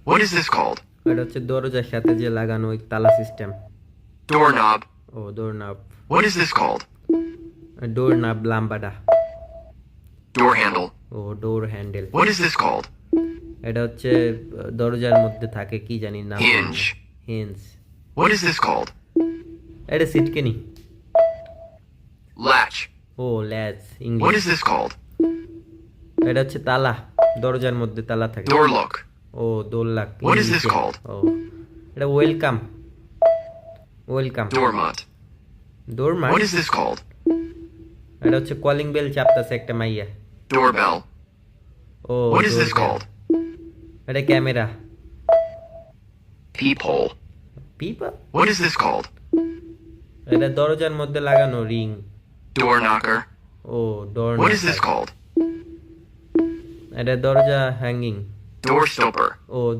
What is this called? এটা হচ্ছে দরজার সাথে যে লাগানো ওই তালা সিস্টেম। Doorknob. ও doorknob. What is this called? Doorknob লাম্বাডা। Door handle. ও door handle. What is this called? এটা হচ্ছে দরজার মধ্যে থাকে কি জানি নাম। Hinge. Hinge. What is this called? এটা সিটকেনি। Latch. ও latch What English. is this called? এটা হচ্ছে তালা, দরজার মধ্যে তালা থাকে। Door lock. O দোল্লাক। What is this ইংলিশে। called? ও এটা welcome. Welcome. Doormat. ডোরমাট। What is this called? এটা হচ্ছে কলিং বেল চাপতাছে একটা মাইয়া। Doorbell. ও What is this doorbell। called? এটা camera. Peephole. Peephole. What is this called? এটা দরজার মধ্যে লাগানো রিং। Door knocker. ও door. What is this called? এটা দরজা হ্যাঙ্গিং। Door stopper. ও